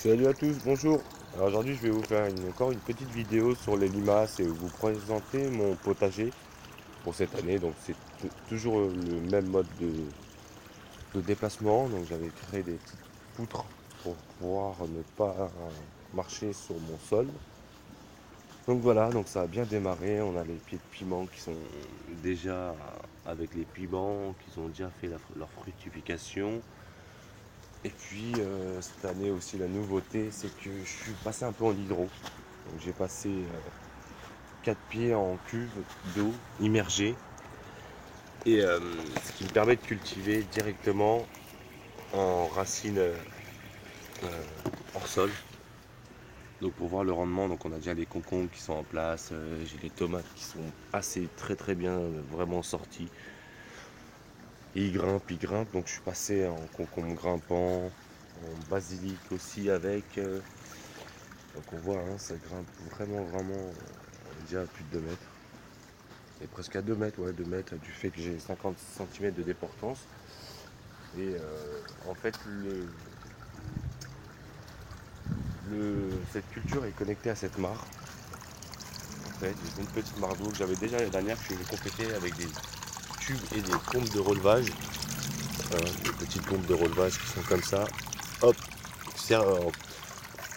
Salut à tous, bonjour. Alors aujourd'hui je vais vous faire encore une petite vidéo sur les limaces et vous présenter mon potager pour cette année. Donc c'est toujours le même mode de déplacement. Donc j'avais créé des petites poutres pour pouvoir ne pas marcher sur mon sol. Donc voilà, donc ça a bien démarré. On a les pieds de piment qui sont déjà avec les piments, qui ont déjà fait leur fructification. Et puis cette année aussi la nouveauté c'est que je suis passé un peu en hydro. Donc j'ai passé 4 pieds en cuve d'eau immergée et ce qui me permet de cultiver directement en racines hors sol. Donc pour voir le rendement, donc on a déjà les concombres qui sont en place, j'ai les tomates qui sont assez très bien vraiment sorties. Et ils grimpent, donc je suis passé en concombre grimpant, en basilic aussi avec. Donc on voit, hein, ça grimpe vraiment déjà à plus de 2 mètres. Et presque à 2 mètres, ouais, 2 mètres, du fait que j'ai 50 cm de déportance. Et en fait, cette culture est connectée à cette mare. En fait, j'ai une petite mare d'eau que j'avais déjà l'année dernière que je vais compléter avec des tubes et des pompes de relevage. Des petites pompes de relevage qui sont comme ça. Hop, qui servent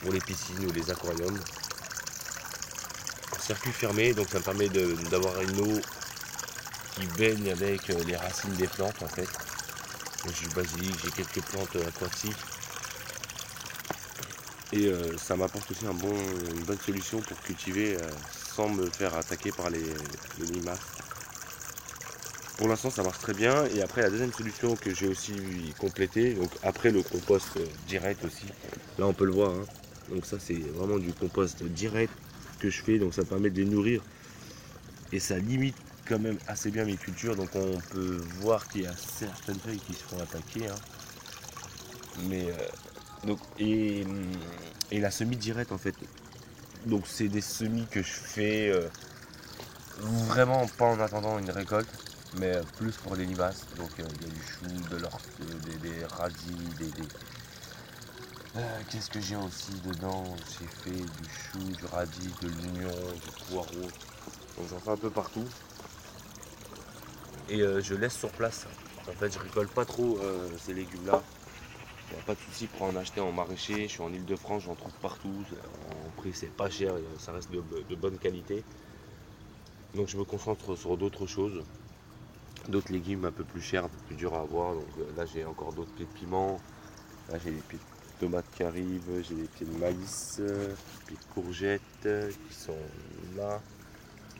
pour les piscines ou les aquariums. En circuit fermé, donc ça me permet d'avoir une eau qui baigne avec les racines des plantes en fait. J'ai du basilic, j'ai quelques plantes aquatiques. Et ça m'apporte aussi une bonne solution pour cultiver sans me faire attaquer par les limaces. Pour l'instant ça marche très bien. Et après la deuxième solution que j'ai aussi complétée, donc après le compost direct aussi, là on peut le voir, hein. Donc ça c'est vraiment du compost direct que je fais, donc ça permet de les nourrir. Et ça limite quand même assez bien mes cultures. Donc on peut voir qu'il y a certaines feuilles qui se font attaquer, hein. Mais donc, et la semis directe en fait. Donc c'est des semis que je fais vraiment pas en attendant une récolte, mais plus pour les limaces. Donc il y a du chou, de l'ortie, des radis, qu'est-ce que j'ai aussi dedans? J'ai fait du chou, du radis, de l'oignon, du poireau. Donc j'en fais un peu partout. Et je laisse sur place. En fait je récolte pas trop ces légumes là. Il n'y a pas de souci pour en acheter en maraîcher. Je suis en Ile-de-France, j'en trouve partout. En prix, c'est pas cher, ça reste de bonne qualité. Donc, je me concentre sur d'autres choses, d'autres légumes un peu plus chers, plus durs à avoir. Donc, là, j'ai encore d'autres pieds de piment. Là, j'ai des pieds de tomates qui arrivent. J'ai des pieds de maïs, des pieds de courgettes qui sont là.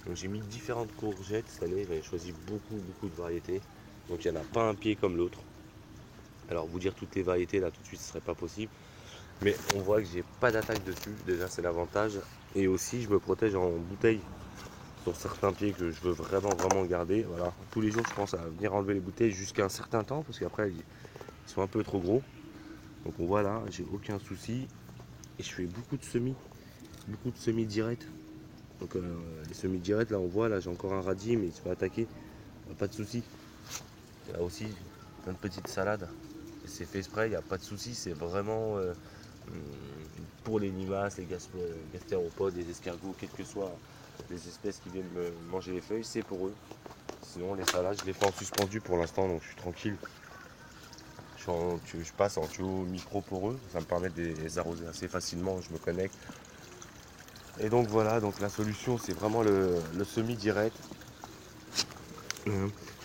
Donc, j'ai mis différentes courgettes cette année. J'avais choisi beaucoup de variétés. Donc, il n'y en a pas un pied comme l'autre. Alors, vous dire toutes les variétés là tout de suite, ce serait pas possible. Mais on voit que j'ai pas d'attaque dessus, déjà c'est l'avantage. Et aussi je me protège en bouteille sur certains pieds que je veux vraiment garder. Voilà. Tous les jours je pense à venir enlever les bouteilles jusqu'à un certain temps parce qu'après ils sont un peu trop gros. Donc on voit là, j'ai aucun souci. Et je fais beaucoup de semis directs. Donc les semis directs là on voit là j'ai encore un radis mais il se fait attaquer. Pas de souci. Là aussi plein de petites salades. Et c'est fait exprès, il n'y a pas de souci, c'est vraiment pour les limaces, les gastéropodes, les escargots, quelles que soient les espèces qui viennent me manger les feuilles, c'est pour eux. Sinon les salades, je les fais en suspendu pour l'instant, donc je suis tranquille. Je passe en tuyau micro pour eux, ça me permet de les arroser assez facilement, je me connecte. Et donc voilà, donc la solution c'est vraiment le semi direct.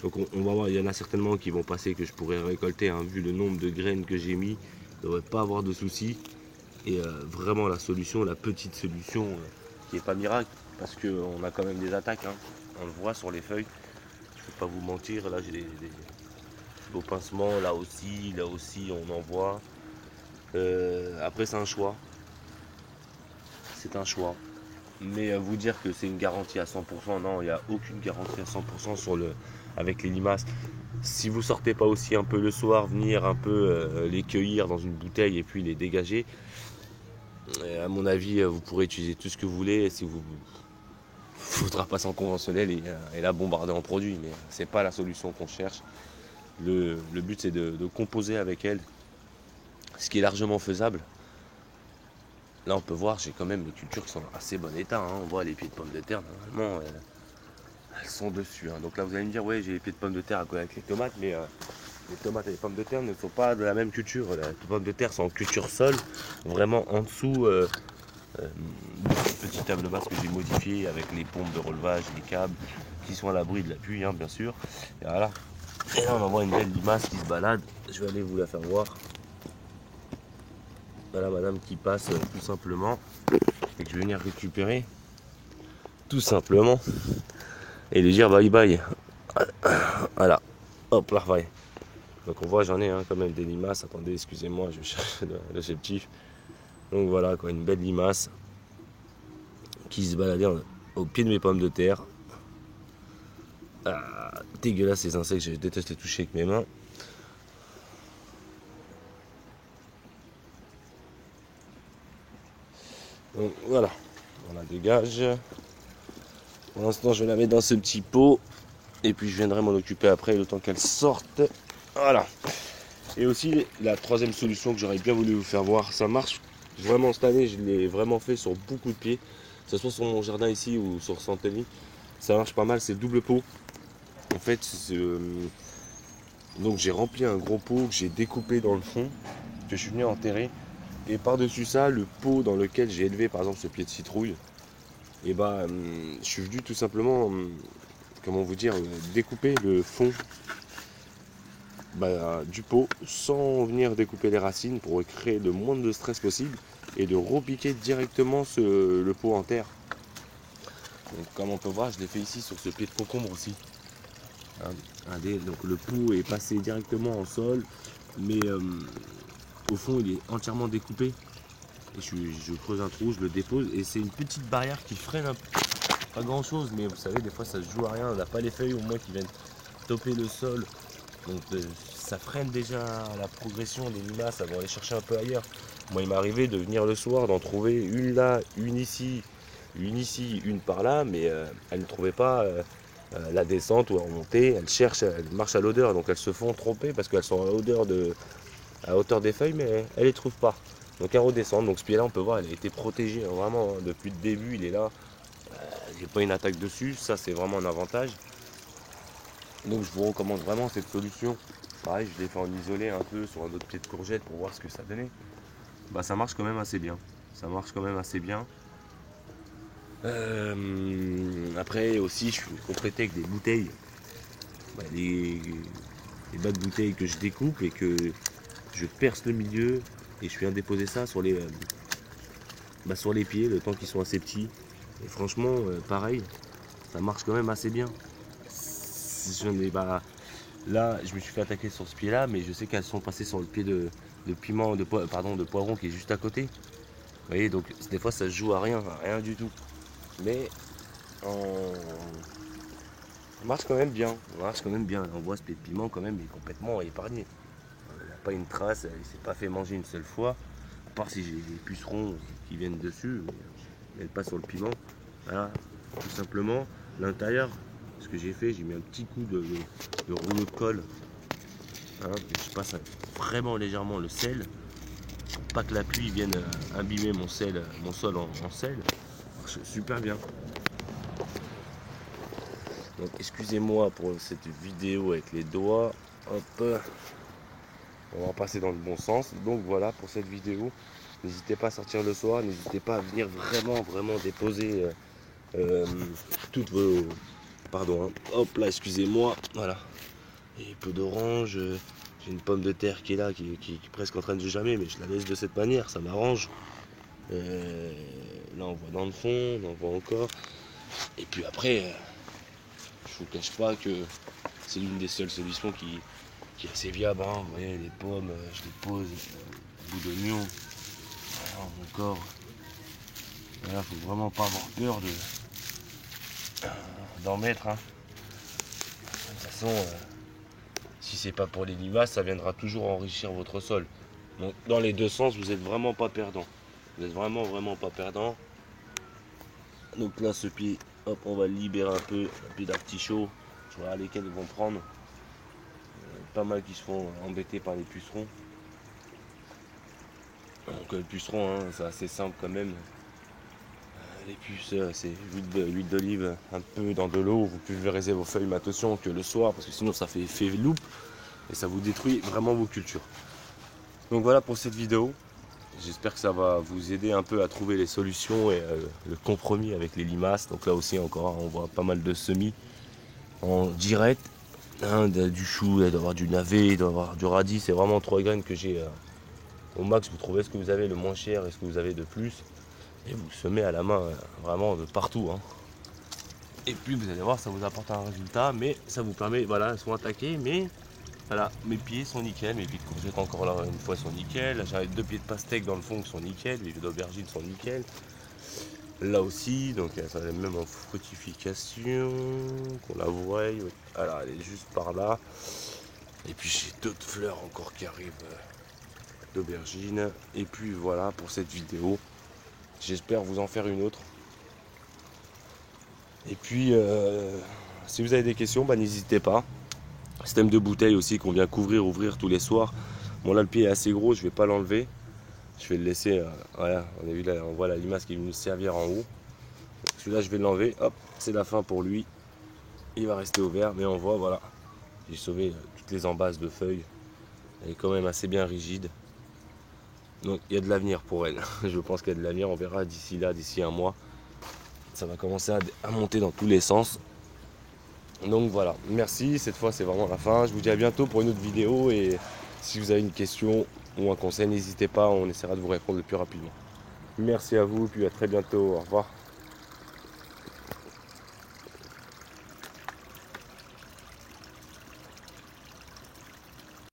Donc on va voir, il y en a certainement qui vont passer que je pourrais récolter, hein, vu le nombre de graines que j'ai mis, il ne devrait pas avoir de soucis. Et vraiment la solution, la petite solution qui n'est pas miracle, parce qu'on a quand même des attaques, hein. On le voit sur les feuilles, je ne vais pas vous mentir, là j'ai des beaux pincements, là aussi on en voit. Après c'est un choix. Mais vous dire que c'est une garantie à 100%, non, il n'y a aucune garantie à 100% avec les limaces. Si vous sortez pas aussi un peu le soir, venir un peu les cueillir dans une bouteille et puis les dégager, à mon avis, vous pourrez utiliser tout ce que vous voulez. Et si vous faudra passer en conventionnel et la bombarder en produit, mais c'est pas la solution qu'on cherche. Le but c'est de composer avec elle, ce qui est largement faisable. là on peut voir, j'ai quand même les cultures qui sont en assez bon état, hein. On voit les pieds de pommes de terre, normalement elles sont dessus, hein. Donc là vous allez me dire, ouais, j'ai les pieds de pommes de terre à côté avec les tomates, mais les tomates et les pommes de terre ne sont pas de la même culture. Les pommes de terre sont en culture sol, vraiment en dessous, petite table basse que j'ai modifiée avec les pompes de relevage, les câbles qui sont à l'abri de la pluie, hein, bien sûr. Et voilà. Et là on en voit une belle limace qui se balade. Je vais aller vous la faire voir. Voilà madame qui passe tout simplement et que je vais venir récupérer tout simplement et lui dire bye bye. Voilà. Hop là, ouais. Donc on voit j'en ai quand même des limaces. Attendez, excusez-moi, je vais chercher l'objectif. Donc voilà quoi, une belle limace qui se baladait au pied de mes pommes de terre. Ah, dégueulasse ces insectes, je déteste les toucher avec mes mains. Donc voilà, on la dégage. Pour l'instant je vais la mettre dans ce petit pot. Et puis je viendrai m'en occuper après le temps qu'elle sorte. Voilà. Et aussi la troisième solution que j'aurais bien voulu vous faire voir, ça marche vraiment cette année, je l'ai vraiment fait sur beaucoup de pieds, que ce soit sur mon jardin ici ou sur Santelli. Ça marche pas mal, c'est le double pot. En fait, donc j'ai rempli un gros pot que j'ai découpé dans le fond, que je suis venu enterrer. Et par-dessus ça, le pot dans lequel j'ai élevé par exemple ce pied de citrouille, et je suis venu tout simplement, comment vous dire, découper le fond du pot sans venir découper les racines pour créer le moins de stress possible et de repiquer directement le pot en terre. Donc, comme on peut voir, je l'ai fait ici sur ce pied de concombre aussi. Donc le pot est passé directement en sol, mais au fond il est entièrement découpé. Et je creuse un trou, je le dépose et c'est une petite barrière qui freine un peu. Pas grand chose, mais vous savez, des fois ça se joue à rien. On n'a pas les feuilles au moins qui viennent toper le sol. Donc ça freine déjà la progression des limaces, elles vont aller chercher un peu ailleurs. Moi il m'est arrivé de venir le soir, d'en trouver une là, une ici, une par là, mais elles ne trouvaient pas la descente ou la remontée. Elles cherchent, elles marchent à l'odeur, donc elles se font tromper parce qu'elles sont à hauteur des feuilles, mais elles ne les trouvent pas. Donc elles redescendent. Donc ce pied là on peut voir, il a été protégé vraiment, hein, depuis le début, il est là. J'ai pas une attaque dessus, ça c'est vraiment un avantage. Donc je vous recommande vraiment cette solution. Pareil, je l'ai fait en isolé un peu sur un autre pied de courgette pour voir ce que ça donnait. Ça marche quand même assez bien. Ça marche quand même assez bien. Après aussi, je suis complété avec des bouteilles. Les bas de bouteilles que je découpe et que je perce le milieu et je viens déposer ça sur sur les pieds, le temps qu'ils sont assez petits. Et franchement, pareil, ça marche quand même assez bien. Là, je me suis fait attaquer sur ce pied-là, mais je sais qu'elles sont passées sur le pied de poivron qui est juste à côté. Vous voyez, donc des fois ça se joue à rien du tout. Mais ça marche quand même bien. Ça marche quand même bien. On voit ce pied de piment quand même, il est complètement épargné. Il n'y a pas une trace, il ne s'est pas fait manger une seule fois. À part si j'ai des pucerons qui viennent dessus, mais pas sur le piment. Voilà, tout simplement. L'intérieur, ce que j'ai fait, j'ai mis un petit coup de rouleau de colle. Je passe vraiment légèrement le sel pour pas que la pluie vienne abîmer mon sol en sel. Ça marche super bien. Donc excusez-moi pour cette vidéo avec les doigts. Hop, on va passer dans le bon sens. Donc voilà pour cette vidéo. N'hésitez pas à sortir le soir, n'hésitez pas à venir vraiment déposer toutes vos. Pardon, hein. Hop là, excusez-moi. Voilà. Et peu d'orange. J'ai une pomme de terre qui est là, qui est presque en train de germer, mais je la laisse de cette manière, ça m'arrange. Là on voit dans le fond, on en voit encore. Et puis après, je vous cache pas que c'est l'une des seules solutions qui est assez viable. Hein. Vous voyez, les pommes, je les pose, bout d'oignon, voilà, encore. Voilà, faut vraiment pas avoir peur d'en mettre. Hein. De toute façon, si c'est pas pour les limaces, ça viendra toujours enrichir votre sol. Donc dans les deux sens, vous n'êtes vraiment pas perdant. Vous n'êtes vraiment pas perdant. Donc là, ce pied, hop, on va le libérer un peu, un pied d'artichaut. Je vois lesquels ils vont prendre. Pas mal qui se font embêter par les pucerons. Donc Donc le puceron, hein, c'est assez simple quand même. Les puces, c'est huile d'olive un peu dans de l'eau. Vous pulvérisez vos feuilles, mais attention que le soir, parce que sinon ça fait effet loupe et ça vous détruit vraiment vos cultures. Donc voilà pour cette vidéo. J'espère que ça va vous aider un peu à trouver les solutions et le compromis avec les limaces. Donc là aussi encore, on voit pas mal de semis en direct. Hein, du chou, il doit y avoir du navet, il doit y avoir du radis. C'est vraiment 3 graines que j'ai au max. Vous trouvez ce que vous avez le moins cher et ce que vous avez de plus. Et vous semez à la main vraiment de partout. Hein. Et puis vous allez voir, ça vous apporte un résultat, mais ça vous permet, voilà, elles sont attaquées, mais voilà, mes pieds sont nickel, mes pieds de courgettes encore là une fois sont nickel, j'ai 2 pieds de pastèque dans le fond qui sont nickel, les pieds d'aubergine sont nickel. Là aussi, donc ça est même en fructification, qu'on la voie, voilà, elle est juste par là. Et puis j'ai d'autres fleurs encore qui arrivent d'aubergine. Et puis voilà pour cette vidéo. J'espère vous en faire une autre. Et puis, si vous avez des questions, bah, n'hésitez pas. Système de bouteille aussi qu'on vient couvrir, ouvrir tous les soirs. Bon là le pied est assez gros, je vais pas l'enlever. Je vais le laisser, voilà, on a vu là, on voit la limace qui est venue servir en haut. Celui-là je vais l'enlever, hop, c'est la fin pour lui. Il va rester ouvert, mais on voit, voilà. J'ai sauvé toutes les embasses de feuilles. Elle est quand même assez bien rigide. Donc il y a de l'avenir pour elle. Je pense qu'il y a de l'avenir, on verra d'ici là, d'ici un mois. Ça va commencer à monter dans tous les sens. Donc voilà, merci, cette fois c'est vraiment la fin. Je vous dis à bientôt pour une autre vidéo et si vous avez une question ou un conseil, n'hésitez pas, on essaiera de vous répondre le plus rapidement. Merci à vous, puis à très bientôt, au revoir.